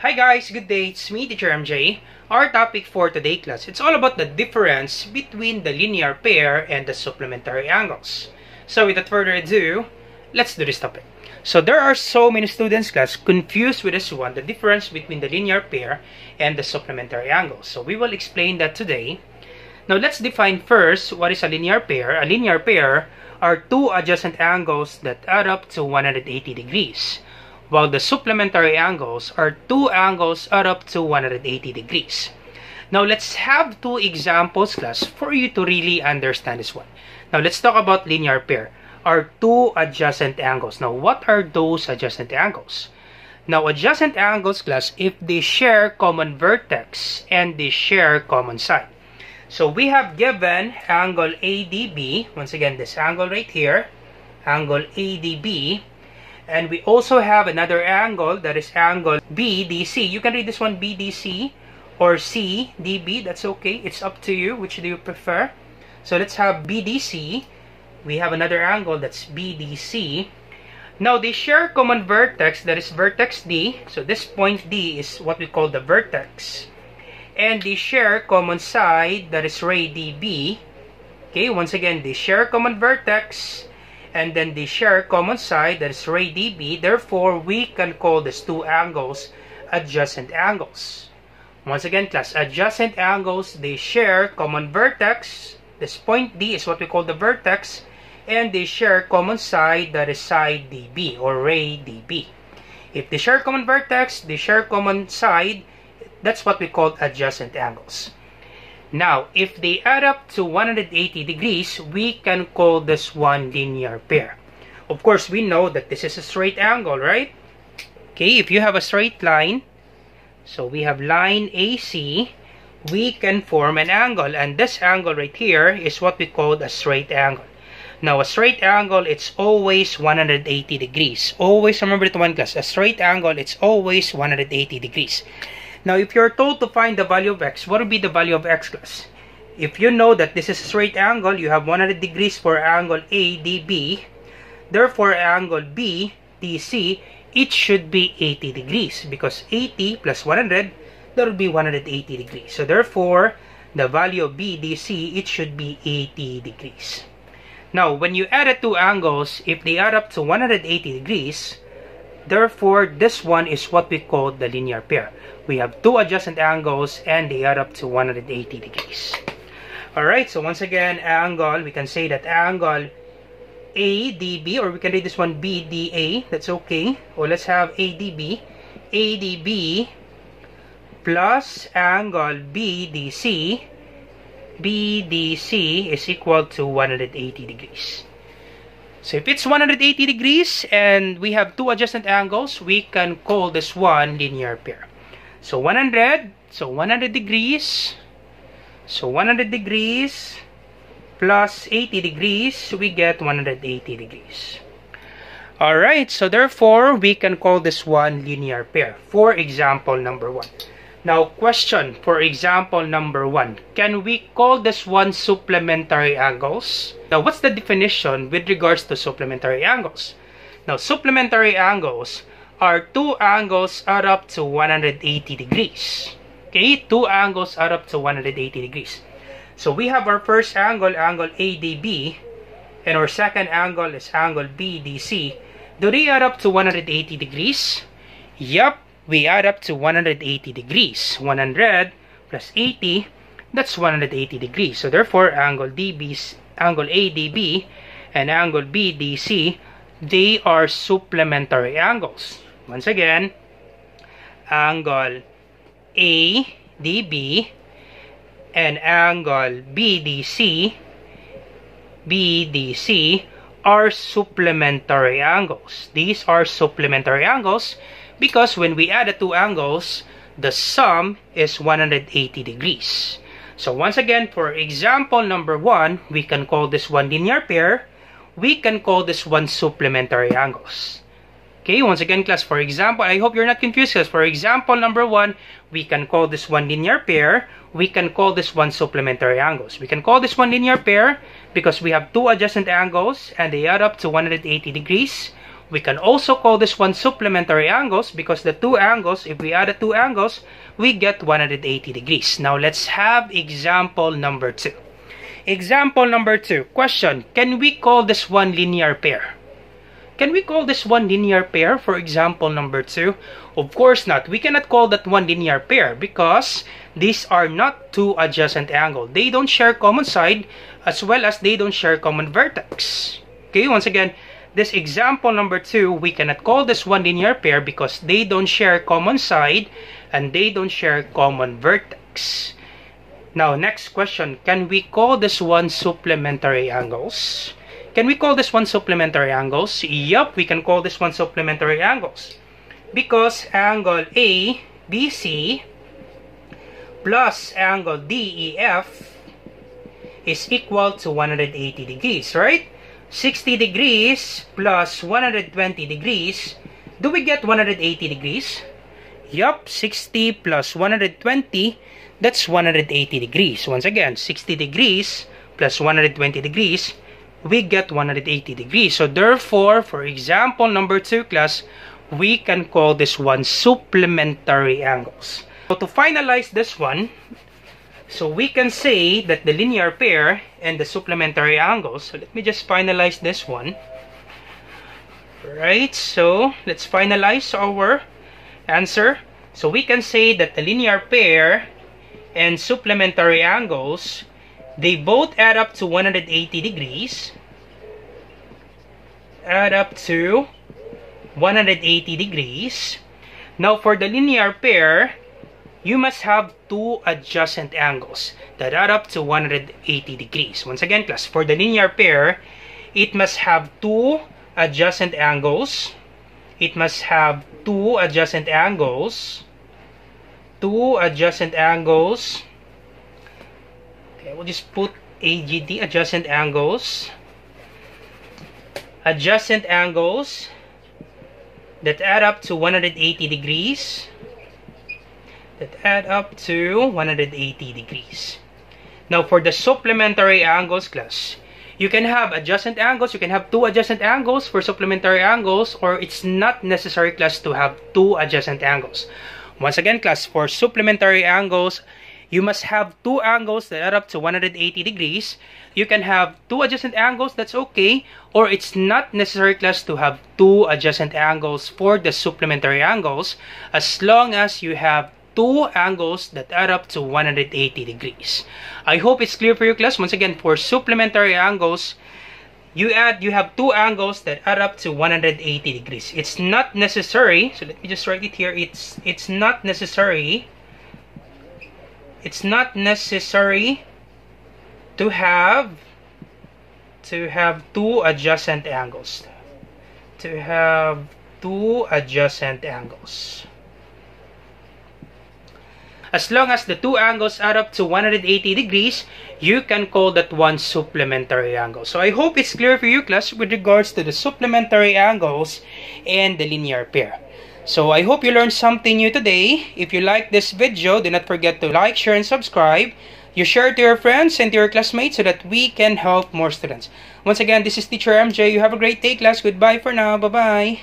Hi guys, good day. It's me, Teacher MJ. Our topic for today class, it's all about the difference between the linear pair and the supplementary angles. So without further ado, let's do this topic. So there are so many students class confused with this one, the difference between the linear pair and the supplementary angles. So we will explain that today. Now let's define first what is a linear pair. A linear pair are two adjacent angles that add up to 180 degrees. While the supplementary angles are two angles add up to 180 degrees. Now let's have two examples class for you to really understand this one. Now let's talk about linear pair. Are two adjacent angles. Now what are those adjacent angles? Now adjacent angles class, if they share common vertex and they share common side. So we have given angle ADB, once again this angle right here, angle ADB. And we also have another angle, that is angle BDC. You can read this one BDC or CDB, that's okay. It's up to you, which do you prefer. So let's have BDC. We have another angle, that's BDC. Now they share common vertex, that is vertex D. So this point D is what we call the vertex. And they share common side, that is ray DB. Okay, once again, they share common vertex. And then they share common side, that is ray DB. Therefore, we can call these two angles adjacent angles. Once again, class, adjacent angles, they share common vertex. This point D is what we call the vertex. And they share common side, that is side DB or ray DB. If they share common vertex, they share common side, that's what we call adjacent angles. Now, if they add up to 180 degrees, we can call this one linear pair. Of course, we know that this is a straight angle, right? Okay, if you have a straight line, so we have line AC, we can form an angle. And this angle right here is what we call a straight angle. Now, a straight angle, it's always 180 degrees. Always remember that one class. A straight angle, it's always 180 degrees. Now, if you're told to find the value of x, what would be the value of x class? If you know that this is a straight angle, you have 100 degrees for angle ADB. Therefore, angle BDC, it should be 80 degrees. Because 80 plus 100, that would be 180 degrees. So, therefore, the value of BDC, it should be 80 degrees. Now, when you add the two angles, if they add up to 180 degrees, therefore, this one is what we call the linear pair. We have two adjacent angles and they add up to 180 degrees. Alright, so once again, angle, we can say that angle ADB, or we can read this one BDA, that's okay. Or let's have ADB. ADB plus angle BDC. BDC is equal to 180 degrees. So if it's 180 degrees and we have two adjacent angles, we can call this one linear pair. So 100 degrees. So 100 degrees plus 80 degrees, we get 180 degrees. Alright, so therefore, we can call this one linear pair. For example number 1. Now, question for example number 1. Can we call this one supplementary angles? Now, what's the definition with regards to supplementary angles? Now, supplementary angles are two angles add up to 180 degrees. Okay, two angles add up to 180 degrees. So, we have our first angle, angle ADB, and our second angle is angle BDC. Do they add up to 180 degrees? Yep. We add up to 180 degrees. 100 plus 80, that's 180 degrees. So therefore, angle ADB and angle BDC, they are supplementary angles. Once again, angle ADB and angle BDC are supplementary angles. These are supplementary angles because when we add the two angles, the sum is 180 degrees. So once again, for example number 1, we can call this one linear pair. We can call this one supplementary angles. Okay, once again class, for example, I hope you're not confused class. For example number 1, we can call this one linear pair. We can call this one supplementary angles. We can call this one linear pair because we have two adjacent angles and they add up to 180 degrees. We can also call this one supplementary angles because the two angles, if we add the two angles, we get 180 degrees. Now let's have example number 2. Example number 2. Question, can we call this one linear pair? Can we call this one linear pair for example number 2? Of course not. We cannot call that one linear pair because these are not two adjacent angles. They don't share common side as well as they don't share common vertex. Okay, once again, this example number 2, we cannot call this one linear pair because they don't share common side and they don't share common vertex. Now, next question, can we call this one supplementary angles? Can we call this one supplementary angles? Yup, we can call this one supplementary angles. Because angle ABC plus angle DEF is equal to 180 degrees, right? 60 degrees plus 120 degrees. Do we get 180 degrees? Yup, 60 plus 120, that's 180 degrees. Once again, 60 degrees plus 120 degrees, we get 180 degrees. So therefore, for example number 2 class, we can call this one supplementary angles. So to finalize this one, so we can say that the linear pair and the supplementary angles, so let me just finalize this one. Right, so let's finalize our answer. So we can say that the linear pair and supplementary angles, they both add up to 180 degrees. Add up to 180 degrees. Now for the linear pair, you must have two adjacent angles that add up to 180 degrees. Once again, class, for the linear pair, it must have two adjacent angles. It must have two adjacent angles. Two adjacent angles. Okay, we'll just put AGD, adjacent angles. Adjacent angles that add up to 180 degrees. That add up to 180 degrees. Now for the supplementary angles class, you can have adjacent angles, you can have two adjacent angles for supplementary angles, or it's not necessary class to have two adjacent angles. Once again class, for supplementary angles, you must have two angles that add up to 180 degrees. You can have two adjacent angles, that's okay, or it's not necessary class to have two adjacent angles for the supplementary angles as long as you have two angles that add up to 180 degrees. I hope it's clear for you class. Once again, for supplementary angles, you have two angles that add up to 180 degrees. It's not necessary, so let me just write it here. It's not necessary. It's not necessary to have two adjacent angles. To have two adjacent angles. As long as the two angles add up to 180 degrees, you can call that one supplementary angle. So I hope it's clear for you class with regards to the supplementary angles and the linear pair. So I hope you learned something new today. If you like this video, do not forget to like, share, and subscribe. You share it to your friends and to your classmates so that we can help more students. Once again, this is Teacher MJ. You have a great day class. Goodbye for now. Bye-bye.